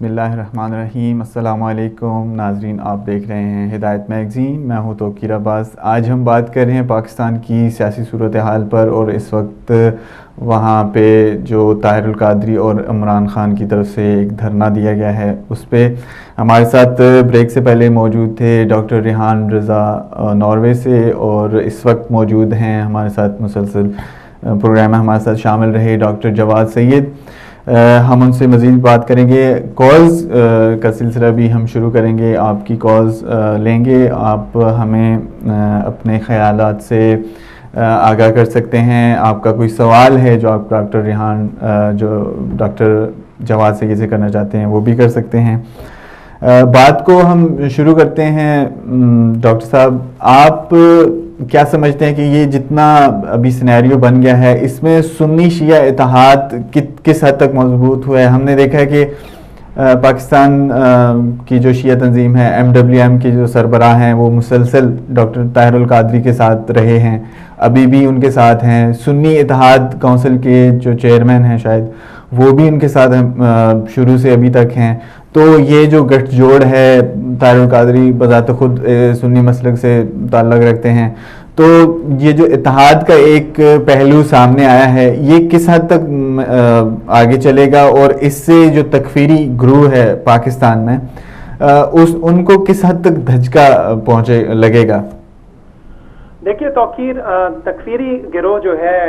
بسم اللہ الرحمن الرحیم. السلام علیکم ناظرین، آپ دیکھ رہے ہیں ہدایت میگزین. میں ہوں توقیر عباس. آج ہم بات کر رہے ہیں پاکستان کی سیاسی صورتحال پر، اور اس وقت وہاں پہ جو طاہر القادری اور عمران خان کی طرف سے ایک دھرنا دیا گیا ہے اس پہ ہمارے ساتھ بریک سے پہلے موجود تھے ڈاکٹر ریحان رضا ناروے سے، اور اس وقت موجود ہیں ہمارے ساتھ مسلسل پروگرام میں ہمارے ساتھ شامل رہے ڈاکٹر جواد سید. ہم ان سے مزید بات کریں گے. کالز کا سلسلہ بھی ہم شروع کریں گے، آپ کی کالز لیں گے. آپ ہمیں اپنے خیالات سے آگاہ کر سکتے ہیں. آپ کا کوئی سوال ہے جو آپ ڈاکٹر ریحان جو ڈاکٹر جواد سید سے کرنا چاہتے ہیں وہ بھی کر سکتے ہیں. بات کو ہم شروع کرتے ہیں. ڈاکٹر صاحب، آپ کیا سمجھتے ہیں کہ یہ جتنا ابھی سینیریو بن گیا ہے اس میں سنی شیعہ اتحاد کس حد تک مضبوط ہوا ہے؟ ہم نے دیکھا ہے کہ پاکستان کی جو شیعہ تنظیم ہے MWM کے جو سربراہ ہیں وہ مسلسل ڈاکٹر طاہر القادری کے ساتھ رہے ہیں، ابھی بھی ان کے ساتھ ہیں. سنی اتحاد کونسل کے جو چیئرمین ہیں شاید وہ بھی ان کے ساتھ شروع سے ابھی تک ہیں. تو یہ جو گٹھ جوڑ ہے، طاہر القادری بذات خود سنی مسلک سے تعلق رکھتے ہیں، تو یہ جو اتحاد کا ایک پہلو سامنے آیا ہے یہ کس حد تک آگے چلے گا، اور اس سے جو تکفیری گروہ ہے پاکستان میں ان کو کس حد تک دھچکا لگے گا؟ دیکھیے توقیر، تکفیری گروہ جو ہے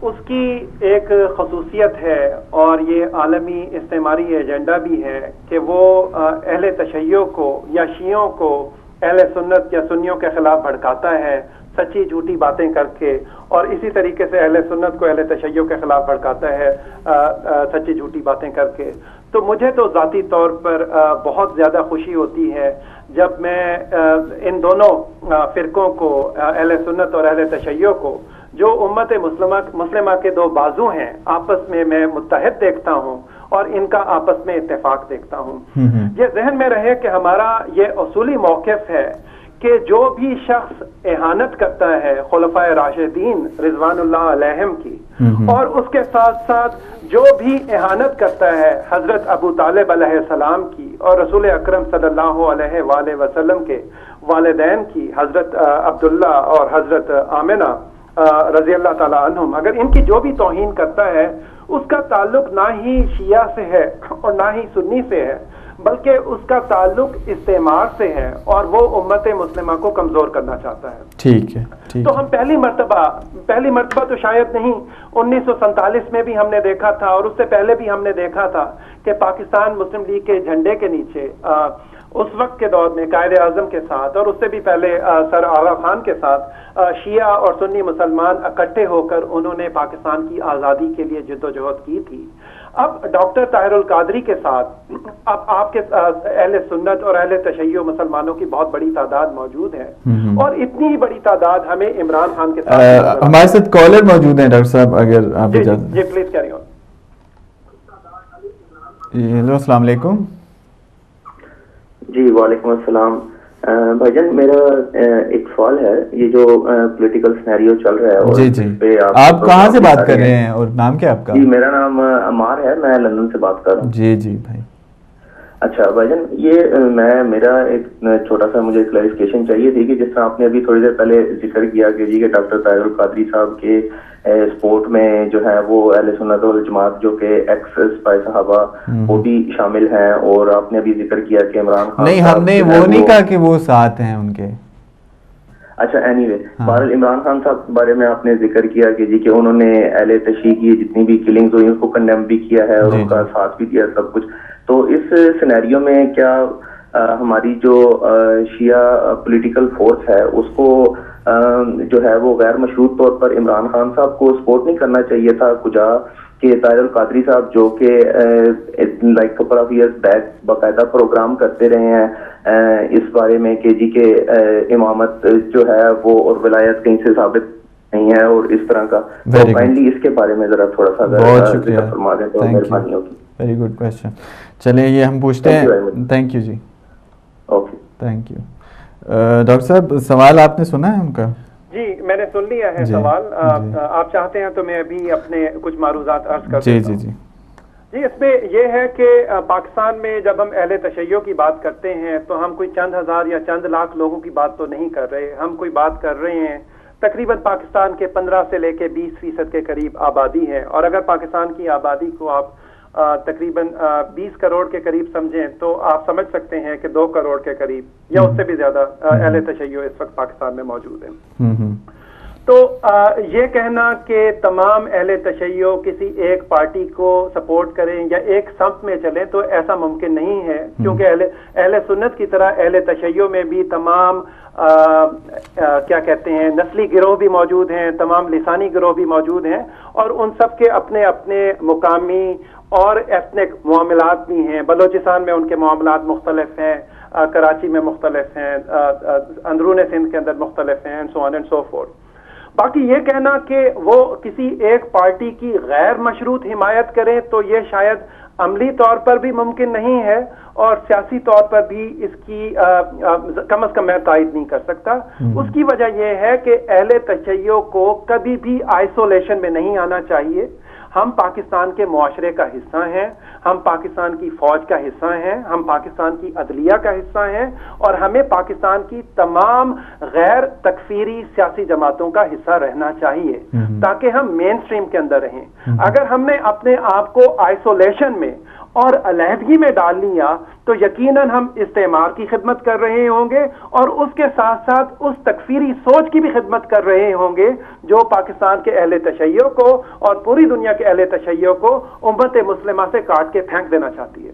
اس کی ایک خصوصیت ہے، اور یہ عالمی استعماری ایجنڈا بھی ہے کہ وہ اہل تشیع کو یا شیعوں کو اہل سنت یا سنیوں کے خلاف بھڑکاتا ہے سچی جھوٹی باتیں کر کے، اور اسی طریقے سے اہل سنت کو اہل تشیع کے خلاف بھڑکاتا ہے سچی جھوٹی باتیں کر کے. تو مجھے تو ذاتی طور پر بہت زیادہ خوشی ہوتی ہے جب میں ان دونوں فرقوں کو، اہل سنت اور اہل تشیع کو، جو امت مسلمہ کے دو بازو ہیں، آپس میں متحد دیکھتا ہوں اور ان کا آپس میں اتفاق دیکھتا ہوں. یہ ذہن میں رہے کہ ہمارا یہ اصولی موقف ہے کہ جو بھی شخص اہانت کرتا ہے خلفائے راشدین رضوان اللہ علیہم کی، اور اس کے ساتھ ساتھ جو بھی اہانت کرتا ہے حضرت ابو طالب علیہ السلام کی اور رسول اکرم صلی اللہ علیہ وآلہ وسلم کے والدین کی، حضرت عبداللہ اور حضرت آمنہ رضی اللہ تعالی عنہم، اگر ان کی جو بھی توہین کرتا ہے اس کا تعلق نہ ہی شیعہ سے ہے اور نہ ہی سنی سے ہے، بلکہ اس کا تعلق استعمار سے ہے، اور وہ امت مسلمہ کو کمزور کرنا چاہتا ہے. ٹھیک ہے. تو ہم پہلی مرتبہ تو شاید نہیں، 1947 میں بھی ہم نے دیکھا تھا، اور اس سے پہلے بھی ہم نے دیکھا تھا کہ پاکستان مسلم لیگ کے جھنڈے کے نیچے اس وقت کے دور میں قائد اعظم کے ساتھ، اور اس سے بھی پہلے سر آغا خان کے ساتھ شیعہ اور سنی مسلمان اکٹھے ہو کر انہوں نے پاکستان کی آزادی کے لیے جدوجہد کی تھی. اب ڈاکٹر طاہر القادری کے ساتھ اب آپ کے اہل سنت اور اہل تشیع مسلمانوں کی بہت بڑی تعداد موجود ہے، اور اتنی ہی بڑی تعداد ہمیں عمران خان کے ساتھ. ہمارے ساتھ کالر موجود ہیں ڈاکٹر صاحب، اگر آپ جی پلیز کیری آن. ہیلو، السلام علیکم. جی وعلیکم السلام. بھائی جان، میرا ایک سوال ہے. یہ جو پولیٹیکل سینیریو چل رہا ہے، اور جی آپ کہاں سے بات کر رہے ہیں اور نام کیا آپ کا؟ جی میرا نام عمار ہے، میں لندن سے بات کر رہا ہوں. جی بھائی. اچھا بھائی جان، یہ میرا ایک چھوٹا سا مجھے کلیریفیکیشن چاہیے تھی کہ جس طرح آپ نے ابھی تھوڑی دیر پہلے ذکر کیا کہ ڈاکٹر طاہر القادری صاحب کے سپورٹ میں جو ہے وہ اہل سنت والجماعت جو کہ ایکس سپاہی صحابہ وہ بھی شامل ہیں، اور آپ نے ابھی ذکر کیا کہ عمران خان نہیں، ہم نے وہ نہیں کہا کہ وہ ساتھ ہیں ان کے. اچھا اینی وے، بہرحال عمران خان صاحب کے بارے میں آپ نے ذکر کیا کہ انہوں نے اہل تشیع کی جتنی بھی کلنگز ہوئی اس کو کنڈیم بھی کیا ہے اور ان کا ساتھ بھی دیا سب کچھ. تو اس سینیریو میں کیا ہماری جو شیعہ پولیٹیکل فورس ہے اس کو جو ہے وہ غیر مشروط طور پر عمران خان صاحب کو سپورٹ نہیں کرنا چاہیے تھا کجا کہ طاہر القادری صاحب جو کہ like couple of years back باقاعدہ پروگرام کرتے رہے ہیں اس بارے میں کہ جی کہ امامت جو ہے وہ اور ولایت کہیں سے ثابت نہیں ہے اور اس طرح کا. تو کائنڈلی اس کے بارے میں ذرا تھوڑا سا ذکر فرما دیں تو مہربانی ہوگی. Very good question. چلیں یہ ہم پوچھتے ہیں. تھینک یو جی. Okay thank you. ڈاکٹر صاحب سوال آپ نے سنا ہے ان کا؟ جی میں نے سن لیا ہے سوال. آپ چاہتے ہیں تو میں ابھی اپنے کچھ معروضات عرض کر دیتا ہوں. جی جی اس میں یہ ہے کہ پاکستان میں جب ہم اہل تشیع کی بات کرتے ہیں تو ہم کوئی چند ہزار یا چند لاکھ لوگوں کی بات تو نہیں کر رہے، ہم کوئی بات کر رہے ہیں تقریباً پاکستان کے 15 سے لے کے 20% کے قریب آبادی ہے، اور اگر پاکستان کی آبادی کو آپ تقریباً 20 کروڑ کے قریب سمجھیں تو آپ سمجھ سکتے ہیں کہ 2 کروڑ کے قریب یا اس سے بھی زیادہ اہل تشیع اس وقت پاکستان میں موجود ہیں۔ تو یہ کہنا کہ تمام اہل تشیع کسی ایک پارٹی کو سپورٹ کریں یا ایک سمت میں چلیں تو ایسا ممکن نہیں ہے، کیونکہ اہل سنت کی طرح اہل تشیع میں بھی تمام کیا کہتے ہیں نسلی گروہ بھی موجود ہیں، تمام لسانی گروہ بھی موجود ہیں، اور ان سب کے اپنے اپنے مقامی اور ایتھنک معاملات بھی ہیں۔ بلوچستان میں ان کے معاملات مختلف ہیں، کراچی میں مختلف ہیں، اندرون سندھ کے اندر مختلف ہیں، سو آن اینڈ سو فورتھ۔ باقی یہ کہنا کہ وہ کسی ایک پارٹی کی غیر مشروط حمایت کریں تو یہ شاید عملی طور پر بھی ممکن نہیں ہے، اور سیاسی طور پر بھی اس کی کم از کم میں تائید نہیں کر سکتا۔ اس کی وجہ یہ ہے کہ اہل تشیع کو کبھی بھی آئسولیشن میں نہیں آنا چاہیے۔ ہم پاکستان کے معاشرے کا حصہ ہیں، ہم پاکستان کی فوج کا حصہ ہیں، ہم پاکستان کی عدلیہ کا حصہ ہیں، اور ہمیں پاکستان کی تمام غیر تکفیری سیاسی جماعتوں کا حصہ رہنا چاہیے تاکہ ہم مین سٹریم کے اندر رہیں۔ اگر ہم نے اپنے آپ کو آئسولیشن میں اور علیحدگی میں ڈال لیا تو یقیناً ہم استعمار کی خدمت کر رہے ہوں گے، اور اس کے ساتھ ساتھ اس تکفیری سوچ کی بھی خدمت کر رہے ہوں گے جو پاکستان کے اہل تشیع کو اور پوری دنیا کے اہل تشیع کو امت مسلمہ سے کاٹ کے پھینک دینا چاہتی ہے۔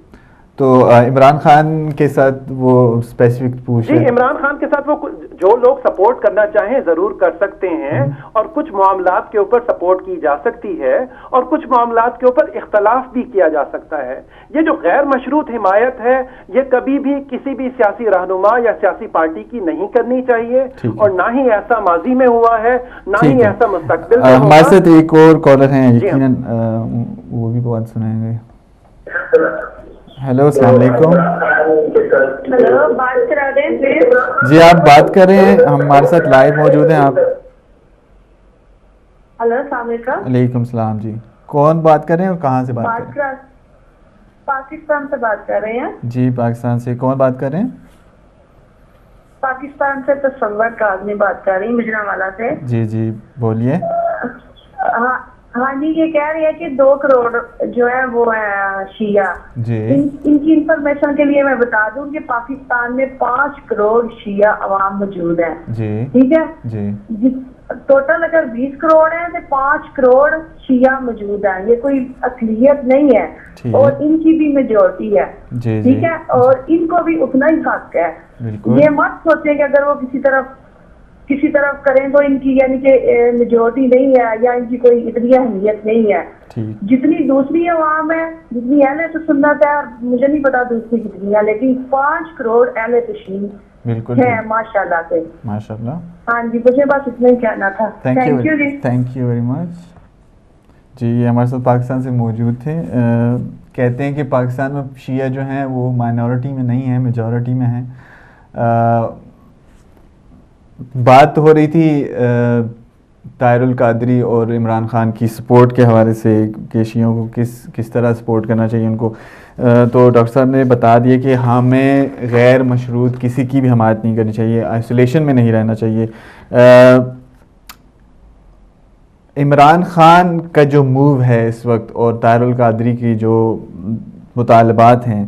تو عمران خان کے ساتھ وہ اسپیسیفک پوچھ جی عمران خان کے ساتھ وہ جو لوگ سپورٹ کرنا چاہیں ضرور کر سکتے ہیں، اور کچھ معاملات کے اوپر سپورٹ کی جا سکتی ہے اور کچھ معاملات کے اوپر اختلاف بھی کیا جا سکتا ہے۔ یہ جو غیر مشروط حمایت ہے یہ کبھی بھی کسی بھی سیاسی رہنما یا سیاسی پارٹی کی نہیں کرنی چاہیے، اور نہ ہی ایسا ماضی میں ہوا ہے، نہ ہی ایسا مستقبل میں ہوگا۔ ہمارے ساتھ ایک اور کالر ہیں، یقیناً وہ بھی بات سنائیں گے۔ ہیلو السلام علیکم۔ ہلو بات کرا دیں پلیز۔ جی آپ بات کریں، ہمارے ساتھ لائیو موجود ہیں آپ۔ ہلو السلام علیکم۔ وعلیکم السلام۔ جی کون بات کر رہے ہیں اور کہاں سے بات کر رہے ہیں؟ پاکستان سے بات کر رہے ہیں۔ جی پاکستان سے کون بات کر رہے ہیں؟ پاکستان سے تصور کاظمی بات کر رہی ہوں، گجرانوالہ سے۔ جی جی بولیے۔ ہاں جی یہ کہہ رہی ہے کہ 2 کروڑ جو ہے وہ ہے شیعہ۔ جی ان کی انفارمیشن کے لیے میں بتا دوں کہ پاکستان میں 5 کروڑ شیعہ عوام موجود ہیں۔ جی ٹھیک ہے جی ٹوٹل اگر 20 کروڑ ہیں تو 5 کروڑ شیعہ موجود ہیں، یہ کوئی اقلیت نہیں ہے، اور ان کی بھی میجورٹی ہے۔ ٹھیک ہے، اور ان کو بھی اتنا ہی حق ہے۔ یہ مت سوچیں کہ اگر وہ کسی طرف کریں تو ان کی یعنی کہ میجورٹی نہیں ہے یا ان کی کوئی اتنی اہمیت نہیں ہے۔ جتنی دوسری عوام ہے، جتنی اہل سنت ہے، مجھے نہیں پتا دوسری کتنی ہے، لیکن 5 کروڑ اہل تشیع ہے ماشاء اللہ سے۔ ماشاء اللہ۔ ہاں جی مجھے بس اتنا ہی کہنا تھا۔ Thank you very much. جی یہ ہمارے ساتھ پاکستان سے موجود تھے، کہتے ہیں کہ پاکستان میں شیعہ جو ہیں وہ مائنورٹی میں نہیں ہیں، میجورٹی میں ہیں۔ بات ہو رہی تھی طاہر القادری اور عمران خان کی سپورٹ کے حوالے سے کہ شیعوں کو کس طرح سپورٹ کرنا چاہیے ان کو، تو ڈاکٹر صاحب نے بتا دیا کہ ہمیں غیر مشروط کسی کی بھی حمایت نہیں کرنی چاہیے، آئسولیشن میں نہیں رہنا چاہیے۔ عمران خان کا جو موو ہے اس وقت اور طاہر القادری کی جو مطالبات ہیں،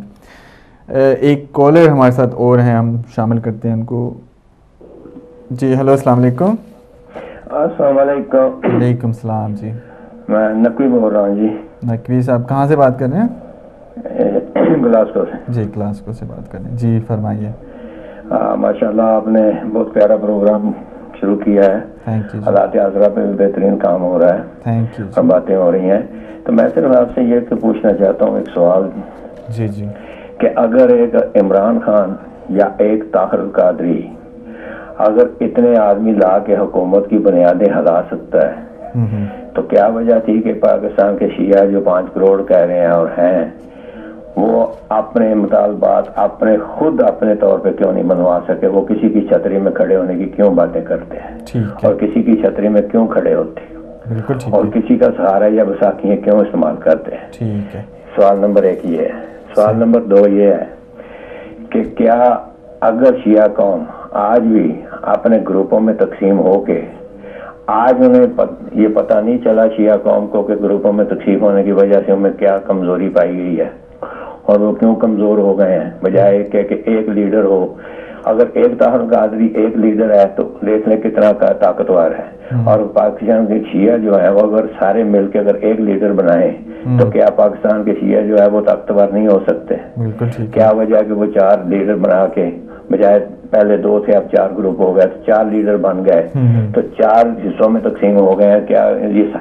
ایک کالر ہمارے ساتھ اور ہیں، ہم شامل کرتے ہیں ان کو۔ جی ہیلو السلام علیکم۔ السلام علیکم۔ وعلیکم السلام۔ جی میں نقوی بول رہا ہوں۔ جی نقوی صاحب کہاں سے بات کر رہے ہیں؟ گلاسکو سے۔ جی گلاسکو سے بات کر رہے ہیں، جی فرمائیے۔ ماشاء اللہ آپ نے بہت پیارا پروگرام شروع کیا ہے، تھینک یو۔ حالات حاضرہ پہ بہترین کام ہو رہا ہے، تھینک یو اور باتیں ہو رہی ہیں، تو میں صرف آپ سے یہ پوچھنا چاہتا ہوں ایک سوال، جی جی، کہ اگر ایک عمران خان یا ایک طاہر القادری اگر اتنے آدمی لا کے حکومت کی بنیادیں ہلا سکتا ہے، تو کیا وجہ تھی کہ پاکستان کے شیعہ جو 5 کروڑ کہہ رہے ہیں اور ہیں، وہ اپنے مطالبات خود اپنے طور پہ کیوں نہیں منوا سکے؟ وہ کسی کی چھتری میں کھڑے ہونے کی کیوں باتیں کرتے ہیں، اور کسی کی چھتری میں کیوں کھڑے ہوتے ہیں، اور کسی کا سہارا یا بیساکھیاں کیوں استعمال کرتے ہیں؟ سوال نمبر 1 یہ ہے. سوال نمبر 2 یہ ہے کہ کیا اگر شیعہ قوم آج بھی اپنے گروپوں میں تقسیم ہو کے آج انہیں یہ پتہ نہیں چلا شیعہ قوم کو کہ گروپوں میں تقسیم ہونے کی وجہ سے ان میں کیا کمزوری پائی گئی ہے اور وہ کیوں کمزور ہو گئے ہیں, بجائے کہ ایک لیڈر ہو. اگر ایک طاہر القادری ایک لیڈر ہے تو دیکھ لیں کتنا طاقتور ہے, اور پاکستان کے شیعہ جو ہے وہ اگر سارے مل کے اگر ایک لیڈر بنائیں تو کیا پاکستان کے شیعہ جو ہے وہ طاقتور نہیں ہو سکتے؟ کیا وجہ ہے کہ وہ 4 لیڈر بنا کے, بجائے پہلے 2 تھے اب 4 گروپ ہو گئے تو 4 لیڈر بن گئے تو 4 حصوں میں تقسیم ہو گئے ہیں. کیا یہ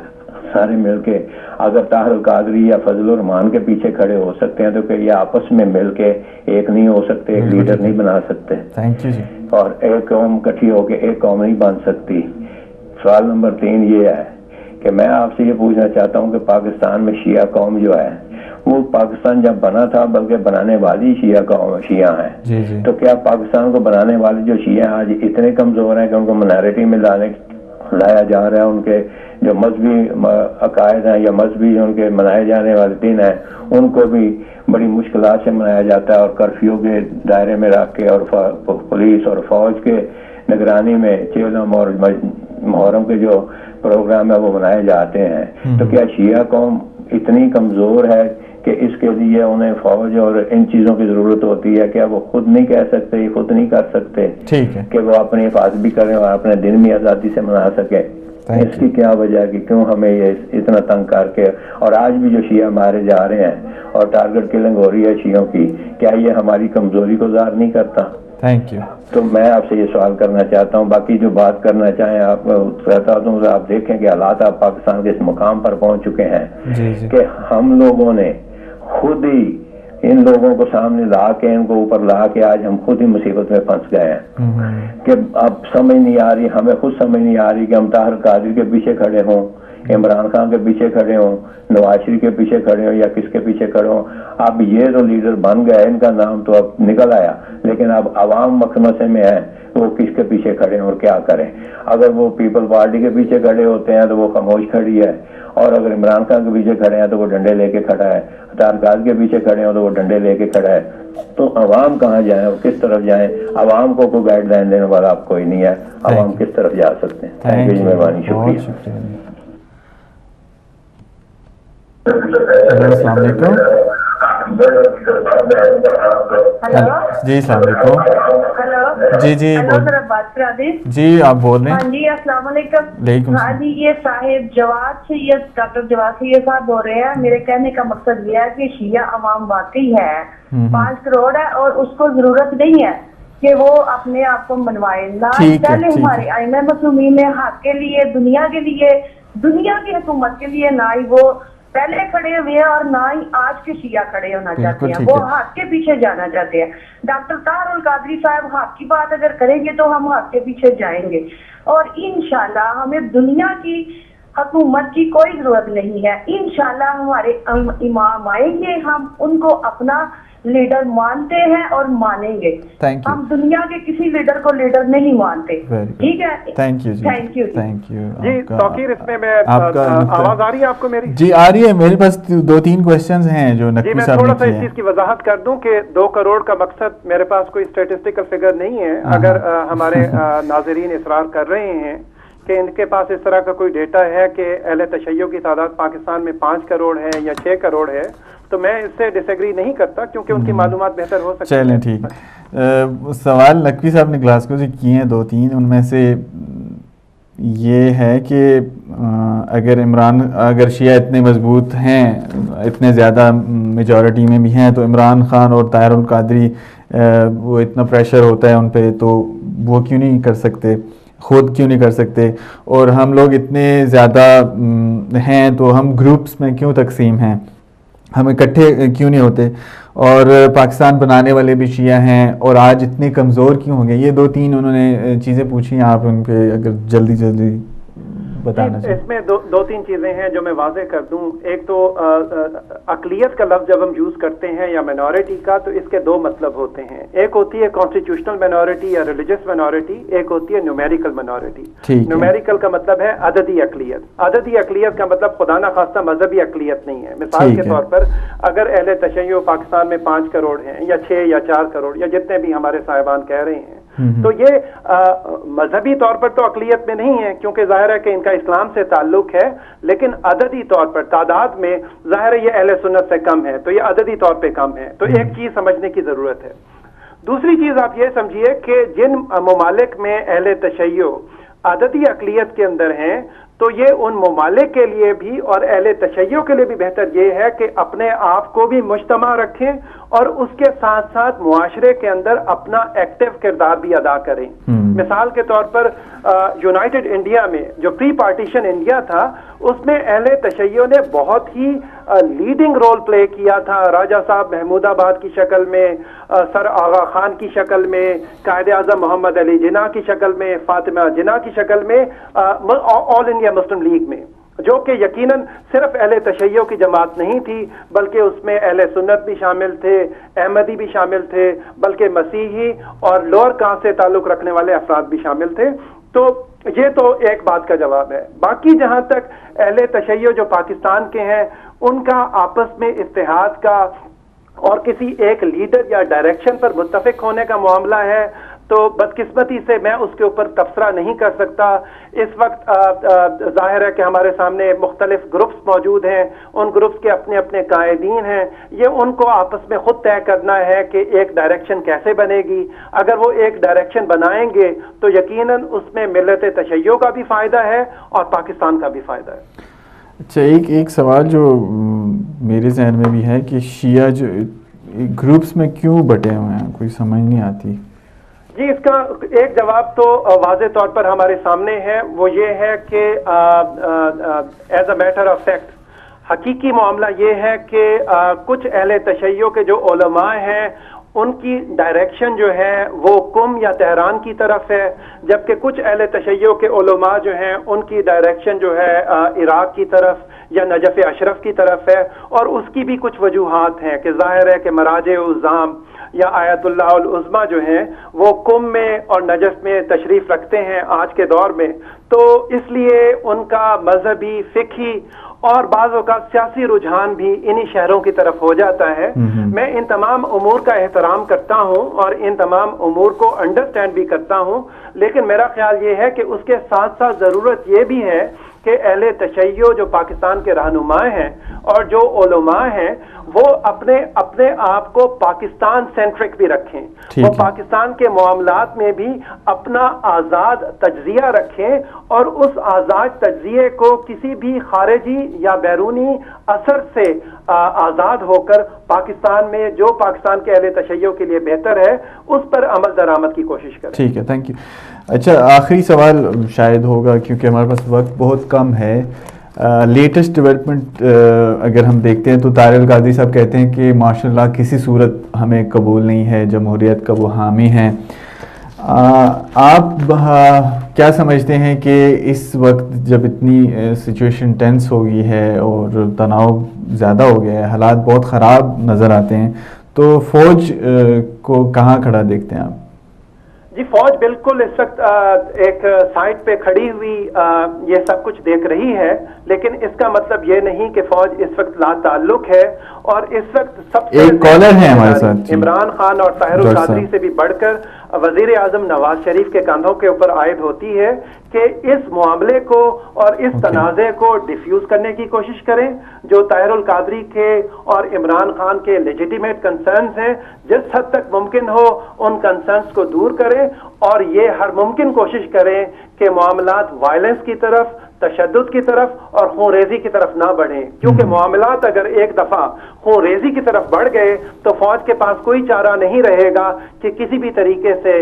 سارے مل کے اگر طاہر القادری یا فضل الرحمان کے پیچھے کھڑے ہو سکتے ہیں تو کہ یہ آپس میں مل کے ایک نہیں ہو سکتے, ایک لیڈر نہیں بنا سکتے, اور ایک قوم اکٹھی ہو کے ایک قوم نہیں بن سکتی. سوال نمبر 3 یہ ہے کہ میں آپ سے یہ پوچھنا چاہتا ہوں کہ پاکستان میں شیعہ قوم جو ہے وہ پاکستان جب بنا تھا بلکہ بنانے والی شیعہ ہیں, تو کیا پاکستان کو بنانے والے جو شیعہ آج اتنے کمزور ہیں کہ ان کو منارٹی میں لایا جا رہا ہے, ان کے جو مذہبی عقائد ہیں یا مذہبی جو ان کے منائے جانے والے دن ہیں ان کو بھی بڑی مشکلات سے منایا جاتا ہے, اور کرفیو کے دائرے میں رکھ کے اور پولیس اور فوج کے نگرانی میں چیلم اور محرم کے جو پروگرام ہے وہ منائے جاتے ہیں. تو کیا شیعہ قوم اتنی کمزور ہے کہ اس کے لیے انہیں فوج اور ان چیزوں کی ضرورت ہوتی ہے؟ کیا وہ خود نہیں کہہ سکتے, خود نہیں کر سکتے کہ وہ اپنی حفاظت بھی کریں اور اپنے دن بھی آزادی سے منا سکیں؟ اس کی کیا وجہ ہے کہ کیوں ہمیں یہ اتنا تنگ کر کے, اور آج بھی جو شیعہ مارے جا رہے ہیں اور ٹارگٹ کلنگ ہو رہی ہے شیعوں کی, کیا یہ ہماری کمزوری کو ظاہر نہیں کرتا؟ Thank you. تو میں آپ سے یہ سوال کرنا چاہتا ہوں, باقی جو بات کرنا چاہیں آپ کہتا ہوں آپ دیکھیں کہ حالات آپ پاکستان کے اس مقام پر پہنچ چکے ہیں کہ ہم لوگوں نے خود ہی ان لوگوں کو سامنے لا کے ان کو اوپر لا کے آج ہم خود ہی مصیبت میں پھنس گئے ہیں کہ اب سمجھ نہیں آ رہی, ہمیں خود سمجھ نہیں آ رہی کہ ہم طاہر القادری کے پیچھے کھڑے ہوں, عمران خان کے پیچھے کھڑے ہوں, نواز شریف کے پیچھے کھڑے ہوں یا کس کے پیچھے کھڑے ہوں. اب یہ تو لیڈر بن گئے, ان کا نام تو اب نکل آیا, لیکن اب عوام مخمسے میں ہے وہ کس کے پیچھے کھڑے ہیں اور کیا کریں. اگر وہ پیپل پارٹی کے پیچھے کھڑے ہوتے ہیں تو وہ خاموش کھڑی ہے, اور اگر عمران خان کے پیچھے کھڑے ہیں تو وہ ڈنڈے لے کے کھڑا ہے, طاہر القادری کے پیچھے کھڑے ہیں تو وہ ڈنڈے لے کے کھڑا ہے. تو عوام کہاں جائیں اور کس طرف جائیں؟ عوام کو کوئی گائیڈ لائن دینے والا آپ کوئی نہیں ہے, عوام کس طرف جا سکتے ہیں؟ تھینک یو, مہربانی, شکریہ. السلام علیکم. جی السلام علیکم. جی جی بات کرا دیں. جی آپ بول رہے ہیں. ہاں جی السلام علیکم. وعلیکم. ہاں جی یہ صاحب جواد سید, ڈاکٹر جواد سید صاحب بول رہے ہیں. میرے کہنے کا مقصد یہ ہے کہ شیعہ عوام واقعی ہے 5 کروڑ ہے, اور اس کو ضرورت نہیں ہے کہ وہ اپنے آپ کو منوائے. نہ پہلے ہمارے ائمہ معصومین نے حق کے لیے, دنیا کے لیے, دنیا کی حکومت کے لیے نہ ہی وہ پہلے کھڑے ہوئے ہیں اور نہ ہی آج کے شیعہ کھڑے ہونا چاہتے ہیں. وہ حق کے پیچھے جانا چاہتے ہیں. ڈاکٹر طاہر القادری صاحب حق کی بات اگر کریں گے تو ہم حق کے پیچھے جائیں گے, اور انشاءاللہ ہمیں دنیا کی حکومت کی کوئی ضرورت نہیں ہے. انشاءاللہ ہمارے امام آئیں گے, ہم ان کو اپنا لیڈر مانتے ہیں اور مانیں گے. ہم دنیا کے کسی لیڈر کو لیڈر نہیں مانتے. ٹھیک ہے, تھینک یو. Thank you. جی توقیر, اس میں آواز آ رہی ہے آپ کو میری؟ جی آ رہی ہے. میرے پاس 2-3 کوشچنز ہیں جو نقوی صاحب نے کیے ہیں. میں تھوڑا سا اس چیز کی وضاحت کر دوں کہ 2 کروڑ کا مقصد, میرے پاس کوئی اسٹیٹسٹیکل فگر نہیں ہے. اگر ہمارے ناظرین اصرار کر رہے ہیں کہ ان کے پاس اس طرح کا کوئی ڈیٹا ہے کہ اہل تشیع کی تعداد پاکستان میں 5 کروڑ ہے یا 6 کروڑ ہے, تو میں اس سے ڈس ایگری نہیں کرتا, کیونکہ ان کی معلومات بہتر ہو سکتی ہیں. چلیں ٹھیک ہے. سوال نقوی صاحب نے گلاسکو سے کیے ہیں 2-3, ان میں سے یہ ہے کہ اگر شیعہ اتنے مضبوط ہیں, اتنے زیادہ میجورٹی میں بھی ہیں, تو عمران خان اور طاہر القادری وہ اتنا پریشر ہوتا ہے ان پہ, تو وہ کیوں نہیں کر سکتے, خود کیوں نہیں کر سکتے؟ اور ہم لوگ اتنے زیادہ ہیں تو ہم گروپس میں کیوں تقسیم ہیں, ہم اکٹھے کیوں نہیں ہوتے؟ اور پاکستان بنانے والے بھی شیعہ ہیں, اور آج اتنے کمزور کیوں ہو گئے؟ یہ 2-3 انہوں نے چیزیں پوچھی ہیں, آپ ان پہ اگر جلدی بتانا چاہیں؟ اس میں دو تین چیزیں ہیں جو میں واضح کر دوں. ایک تو اقلیت کا لفظ جب ہم یوز کرتے ہیں یا مینورٹی کا تو اس کے دو مطلب ہوتے ہیں. ایک ہوتی ہے کانسٹیٹیوشنل مینورٹی یا ریلیجس مینورٹی, ایک ہوتی ہے نیومیریکل مینورٹی. نیومیریکل کا مطلب ہے عددی اقلیت. عددی اقلیت کا مطلب خدا نہ خواستہ مذہبی اقلیت نہیں ہے. مثال کے طور پر اگر اہل تشیع پاکستان میں 5 کروڑ ہیں یا 6 یا 4 کروڑ یا جتنے بھی ہمارے صاحبان کہہ رہے ہیں, تو یہ مذہبی طور پر تو اقلیت میں نہیں ہے کیونکہ ظاہر ہے کہ ان کا اسلام سے تعلق ہے, لیکن عددی طور پر تعداد میں ظاہر ہے یہ اہل سنت سے کم ہے, تو یہ عددی طور پہ کم ہے. تو ایک چیز سمجھنے کی ضرورت ہے. دوسری چیز آپ یہ سمجھیے کہ جن ممالک میں اہل تشیع عددی اقلیت کے اندر ہیں تو یہ ان ممالک کے لیے بھی اور اہل تشیع کے لیے بھی بہتر یہ ہے کہ اپنے آپ کو بھی مجتمع رکھیں اور اس کے ساتھ ساتھ معاشرے کے اندر اپنا ایکٹیو کردار بھی ادا کریں. مثال کے طور پر یونائٹڈ انڈیا میں جو پری پارٹیشن انڈیا تھا اس میں اہل تشیع نے بہت ہی لیڈنگ رول پلے کیا تھا. راجہ صاحب محمود آباد کی شکل میں, سر آغا خان کی شکل میں, قائد اعظم محمد علی جناح کی شکل میں, فاطمہ جناح کی شکل میں, آل انڈیا مسلم لیگ میں, جو کہ یقیناً صرف اہل تشیع کی جماعت نہیں تھی بلکہ اس میں اہل سنت بھی شامل تھے, احمدی بھی شامل تھے, بلکہ مسیحی اور لوور کاسٹ سے تعلق رکھنے والے افراد بھی شامل تھے. تو یہ تو ایک بات کا جواب ہے. باقی جہاں تک اہل تشیع جو پاکستان کے ہیں ان کا آپس میں اتحاد کا اور کسی ایک لیڈر یا ڈائریکشن پر متفق ہونے کا معاملہ ہے تو بدقسمتی سے میں اس کے اوپر تبصرہ نہیں کر سکتا. اس وقت ظاہر ہے کہ ہمارے سامنے مختلف گروپس موجود ہیں, ان گروپس کے اپنے اپنے قائدین ہیں, یہ ان کو آپس میں خود طے کرنا ہے کہ ایک ڈائریکشن کیسے بنے گی. اگر وہ ایک ڈائریکشن بنائیں گے تو یقیناً اس میں ملت تشیع کا بھی فائدہ ہے اور پاکستان کا بھی فائدہ ہے. اچھا, ایک سوال جو میرے ذہن میں بھی ہے کہ شیعہ جو گروپس میں کیوں بٹے ہوئے ہیں, کوئی سمجھ نہیں آتی. جی, اس کا ایک جواب تو واضح طور پر ہمارے سامنے ہے, وہ یہ ہے کہ as a matter of fact حقیقی معاملہ یہ ہے کہ کچھ اہل تشیع کے جو علماء ہیں ان کی ڈائریکشن جو ہے وہ قم یا تہران کی طرف ہے, جبکہ کچھ اہل تشیع کے علماء جو ہیں ان کی ڈائریکشن جو ہے عراق کی طرف یا نجف اشرف کی طرف ہے. اور اس کی بھی کچھ وجوہات ہیں کہ ظاہر ہے کہ مراجع الزام یا آیت اللہ العظمیٰ جو ہیں وہ قم میں اور نجف میں تشریف رکھتے ہیں آج کے دور میں, تو اس لیے ان کا مذہبی, فقہی اور بعض اوقات سیاسی رجحان بھی انہی شہروں کی طرف ہو جاتا ہے. میں ان تمام امور کا احترام کرتا ہوں اور ان تمام امور کو انڈرسٹینڈ بھی کرتا ہوں, لیکن میرا خیال یہ ہے کہ اس کے ساتھ ساتھ ضرورت یہ بھی ہے کہ اہل تشیع جو پاکستان کے رہنما ہیں اور جو علماء ہیں وہ اپنے آپ کو پاکستان سینٹرک بھی رکھیں, وہ پاکستان کے معاملات میں بھی اپنا آزاد تجزیہ رکھیں اور اس آزاد تجزیے کو کسی بھی خارجی یا بیرونی اثر سے آزاد ہو کر پاکستان میں جو پاکستان کے اہل تشیع کے لیے بہتر ہے اس پر عمل درآمد کی کوشش کریں. ٹھیک ہے, تھینک یو. اچھا, آخری سوال شاید ہوگا کیونکہ ہمارے پاس وقت بہت کم ہے. لیٹسٹ ڈیولپمنٹ اگر ہم دیکھتے ہیں تو طاہر القادری صاحب کہتے ہیں کہ ماشاء اللہ کسی صورت ہمیں قبول نہیں ہے, جمہوریت کا وہ حامی ہیں. آپ کیا سمجھتے ہیں کہ اس وقت جب اتنی سچویشن ٹینس ہو گئی ہے اور تناؤ زیادہ ہو گیا ہے, حالات بہت خراب نظر آتے ہیں, تو فوج کو کہاں کھڑا دیکھتے ہیں آپ؟ جی, فوج بالکل اس وقت ایک سائٹ پہ کھڑی ہوئی یہ سب کچھ دیکھ رہی ہے, لیکن اس کا مطلب یہ نہیں کہ فوج اس وقت لا تعلق ہے. اور اس وقت سب سے ایک کالر ہے ہمارے ساتھ, عمران خان اور طاہر القادری سے بھی بڑھ کر وزیر اعظم نواز شریف کے کاندھوں کے اوپر عائد ہوتی ہے کہ اس معاملے کو اور اس تنازع کو ڈیفیوز کرنے کی کوشش کریں. جو طاہر القادری کے اور عمران خان کے لیجیٹیمیٹ کنسرنز ہیں, جس حد تک ممکن ہو ان کنسرنز کو دور کریں اور یہ ہر ممکن کوشش کریں کہ معاملات وائلنس کی طرف, تشدد کی طرف اور خون ریزی کی طرف نہ بڑھیں, کیونکہ معاملات اگر ایک دفعہ خون ریزی کی طرف بڑھ گئے تو فوج کے پاس کوئی چارہ نہیں رہے گا کہ کسی بھی طریقے سے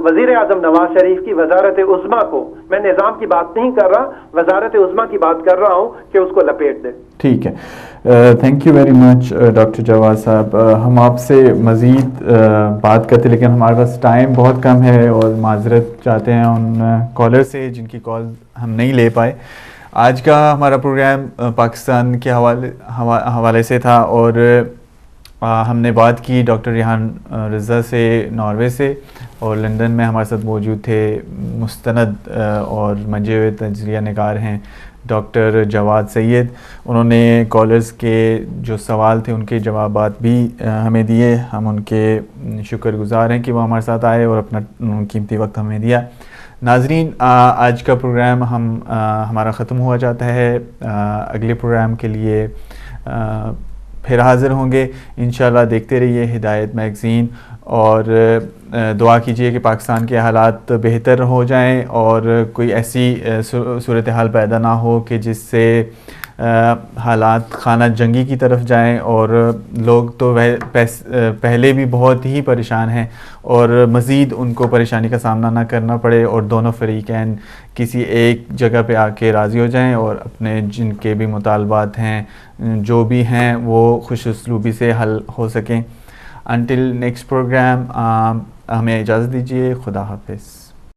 وزیر اعظم نواز شریف کی وزارت عظمیٰ کو, میں نظام کی بات نہیں کر رہا, وزارت عظمیٰ کی بات کر رہا ہوں, کہ اس کو لپیٹ دے. ٹھیک ہے, thank you very much doctor جواز صاحب. ہم آپ سے مزید بات کرتے لیکن ہمارے پاس ٹائم بہت کم ہے اور معذرت چاہتے ہیں ان کالر سے جن کی کال ہم نہیں لے پائے. آج کا ہمارا پروگرام پاکستان کے حوالے سے تھا اور ہم نے بات کی ڈاکٹر ریحان رضا سے ناروے سے, اور لندن میں ہمارے ساتھ موجود تھے مستند اور منجے ہوئے تجزیہ نگار ہیں ڈاکٹر جواد سید. انہوں نے کالرز کے جو سوال تھے ان کے جوابات بھی ہمیں دیے. ہم ان کے شکر گزار ہیں کہ وہ ہمارے ساتھ آئے اور اپنا قیمتی وقت ہمیں دیا. ناظرین, آج کا پروگرام ہمارا ختم ہوا جاتا ہے. اگلے پروگرام کے لیے پھر حاضر ہوں گے انشاءاللہ. دیکھتے رہیے ہدایت میگزین اور دعا کیجئے کہ پاکستان کے حالات بہتر ہو جائیں اور کوئی ایسی صورتحال پیدا نہ ہو کہ جس سے حالات خانہ جنگی کی طرف جائیں, اور لوگ تو پہلے بھی بہت ہی پریشان ہیں اور مزید ان کو پریشانی کا سامنا نہ کرنا پڑے, اور دونوں فریقین کسی ایک جگہ پہ آ کے راضی ہو جائیں اور اپنے جن کے بھی مطالبات ہیں جو بھی ہیں وہ خوش اسلوبی سے حل ہو سکیں. انٹل نیکسٹ پروگرام ہمیں اجازت دیجیے. خدا حافظ.